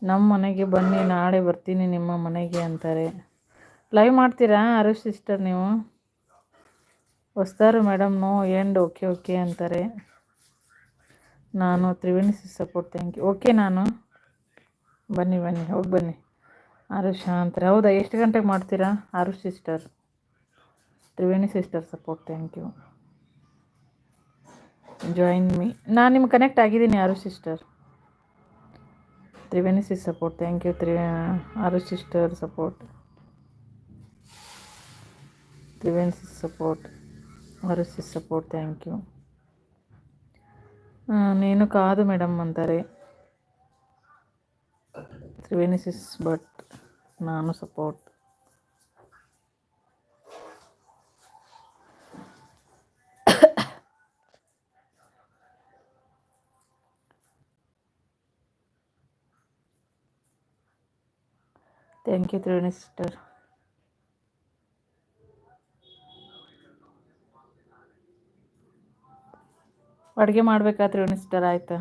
ನಮ್ಮ ಮನೆಗೆ ಬನ್ನಿ, ನಾಳೆ ಬರ್ತೀನಿ ನಿಮ್ಮ ಮನೆಗೆ ಅಂತಾರೆ. ಲೈವ್ ಮಾಡ್ತೀರಾ ಆರುಷ್ ಸಿಸ್ಟರ್ ನೀವು? ಹೊಸ್ದಾರು madam no end okay okay ಅಂತಾರೆ. ನಾನು Triveni support thank you. Okay ನಾನು ಬನ್ನಿ ಹೋಗಿ ಬನ್ನಿ. ಆರುಷ್ ಅಂತಾರೆ. ಹೌದಾ, ಎಷ್ಟು ಗಂಟೆಗೆ ಮಾಡ್ತೀರಾ Arush sister? Triveni sister support thank you. Join me. ನಾನು ನಿಮ್ಗೆ ಕನೆಕ್ಟ್ ಆಗಿದ್ದೀನಿ Aarush sister. Triveni support thank you. Aarush sister support. Triveni support. Aarush support thank you. ನೀನು ಕಾದು ಮೇಡಮ್ ಅಂತಾರೆ. ತ್ರಿವೇಣಿ ಬಟ್ ನಾನು support. Thank you Triveni sister. ಅಡುಗೆ ಮಾಡಬೇಕಾ ತ್ರಿವೇಣಿ ಸಿಸ್ಟರ್? ಆಯಿತಾ?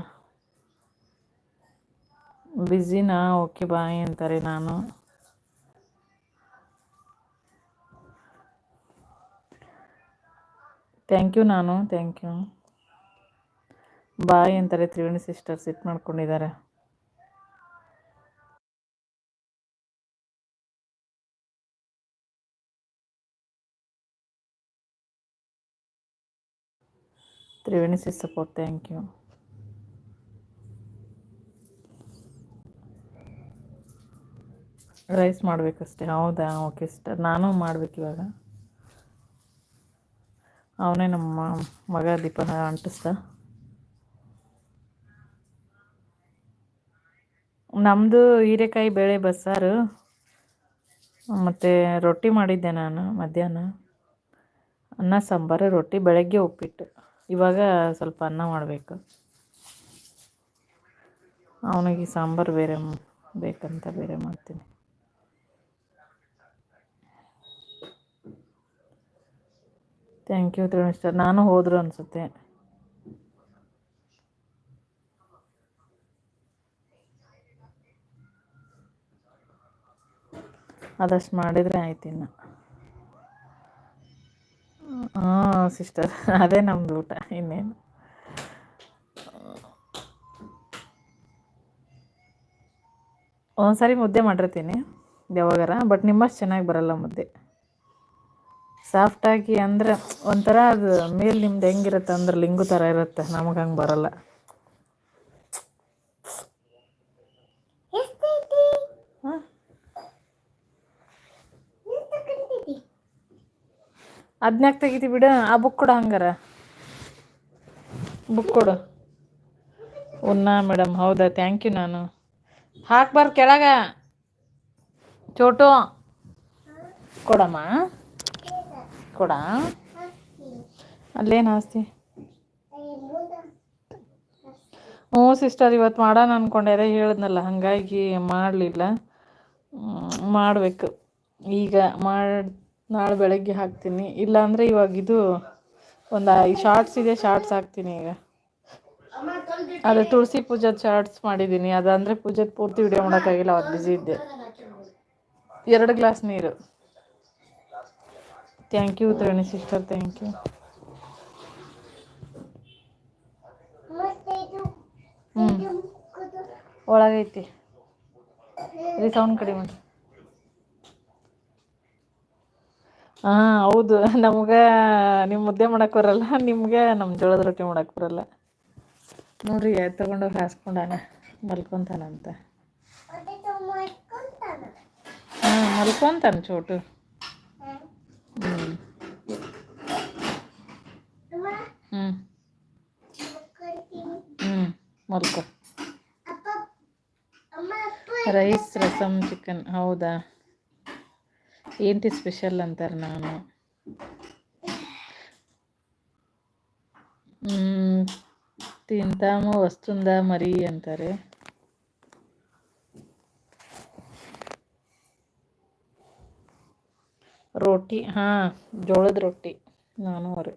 ಬ್ಯುಸಿನಾ? ಓಕೆ ಬಾಯ್ ಅಂತಾರೆ. ನಾನು ಥ್ಯಾಂಕ್ ಯು. ನಾನು ಥ್ಯಾಂಕ್ ಯು ಬಾಯ್ ಅಂತಾರೆ. ತ್ರಿವೇಣಿ ಸಿಸ್ಟರ್ ಸಿಟ್ ಮಾಡ್ಕೊಂಡಿದ್ದಾರೆ. Triveni support thank you. Rise ಮಾಡಬೇಕಷ್ಟೇ. ಹೌದಾ, ಓಕೆ ಸಿಸ್ಟರ್. ನಾನು ಮಾಡ್ಬೇಕು ಇವಾಗ. ಅವನೇ ನಮ್ಮ ಮಗ ದೀಪನ ಅಂಟಿಸ್ದ. ನಮ್ಮದು ಹೀರೆಕಾಯಿ ಬೇಳೆ ಬಸ್ಸಾರು ಮತ್ತು ರೊಟ್ಟಿ ಮಾಡಿದ್ದೆ ನಾನು ಮಧ್ಯಾಹ್ನ. ಅನ್ನ ಸಾಂಬಾರು, ರೊಟ್ಟಿ, ಬೆಳಗ್ಗೆ ಉಪ್ಪಿಟ್ಟು. ಇವಾಗ ಸ್ವಲ್ಪ ಅನ್ನ ಮಾಡಬೇಕು. ಅವನಿಗೆ ಸಾಂಬಾರು ಬೇರೆ ಬೇಕಂತ ಬೇರೆ ಮಾಡ್ತೀನಿ. Thank you Triveni sister. ನಾನು ಹೋದರು ಅನಿಸುತ್ತೆ. ಅದಷ್ಟು ಮಾಡಿದರೆ ಆಯ್ತು ಇನ್ನು. ಹಾಂ ಸಿಸ್ಟರ್, ಅದೇ ನಮ್ಮದು ಊಟ, ಇನ್ನೇನು. ಒಂದ್ಸರಿ ಮುದ್ದೆ ಮಾಡಿರ್ತೀನಿ ಯಾವಾಗಾರ, ಬಟ್ ನಿಮ್ಮಷ್ಟು ಚೆನ್ನಾಗಿ ಬರಲ್ಲ ಮುದ್ದೆ. ಸಾಫ್ಟಾಗಿ ಅಂದರೆ ಒಂಥರ ಅದು ಮೇಲೆ ನಿಮ್ದು ಹೆಂಗಿರುತ್ತೆ ಅಂದ್ರೆ ಲಿಂಗು ಥರ ಇರುತ್ತೆ. ನಮಗೆ ಹಂಗೆ ಬರಲ್ಲ. ಅದನ್ಯಾಕೆ ತೆಗಿತಿ ಬಿಡು. ಆ ಬುಕ್ ಕೊಡು, ಹಂಗಾರ ಬುಕ್ ಕೊಡು. ಮೇಡಮ್ ಹೌದಾ, ಥ್ಯಾಂಕ್ ಯು. ನಾನು ಹಾಕ್ಬಾರ್ದು ಕೆಳಗ. ಚೋಟು ಕೊಡಮ್ಮ, ಕೊಡ. ಅಲ್ಲೇನು ಆಸ್ತಿ? ಹ್ಞೂ ಸಿಸ್ಟರ್, ಇವತ್ತು ಮಾಡೋಣ ಅಂದ್ಕೊಂಡೆ, ಅದೇ ಹೇಳಿದ್ನಲ್ಲ, ಹಾಗಾಗಿ ಮಾಡಲಿಲ್ಲ. ಮಾಡಬೇಕು ಈಗ. ನಾಳೆ ಬೆಳಗ್ಗೆ ಹಾಕ್ತೀನಿ. ಇಲ್ಲಾಂದರೆ ಇವಾಗ ಇದು ಒಂದು ಶಾರ್ಟ್ಸ್ ಇದೆ, ಶಾರ್ಟ್ಸ್ ಹಾಕ್ತೀನಿ ಈಗ. ಅದು ತುಳಸಿ ಪೂಜಾದ ಶಾರ್ಟ್ಸ್ ಮಾಡಿದ್ದೀನಿ. ಅದಂದರೆ ಪೂಜೆದು ಪೂರ್ತಿ ವಿಡಿಯೋ ಮಾಡೋಕ್ಕಾಗಿಲ್ಲ, ಅವತ್ತು ಬ್ಯುಸಿ ಇದ್ದೆ. 2 ಗ್ಲಾಸ್ ನೀರು. Thank you Triveni sister, thank you. ಒಳಗೈತಿ ರೀ, ಸೌಂಡ್ ಕಡಿಮೆ ಮಾಡಿ. ಹಾಂ ಹೌದು, ನಮ್ಗೆ ನೀವು ಮುದ್ದೆ ಮಾಡಕ್ಕೆ ಬರಲ್ಲ, ನಿಮ್ಗೆ ನಮ್ಮ ಜೋಳದ ರೊಟ್ಟಿ ಮಾಡಕ್ಕೆ ಬರಲ್ಲ ನೋಡ್ರಿ. ತೊಗೊಂಡೋಗಿ ಹಾಸ್ಕೊಂಡಾನ, ಮಲ್ಕೊತಾನಂತ. ಹಾಂ ಮಲ್ಕೊತಾನೆ ಚೋಟು. ಹ್ಞೂ ಮಲ್ಕೊ. Rice, rasam, chicken. ಹೌದಾ, ఏంటి ಸ್ಪೆಷಲ್ ಅಂತಾರೆ. ನಾನು ತಿಂತಾము వస్తుందా మరి ಅಂತಾರೆ. ರೋಟಿ, ಹಾಂ ಜೋಳದ ರೊಟ್ಟಿ. ನಾನು ಅವರೇ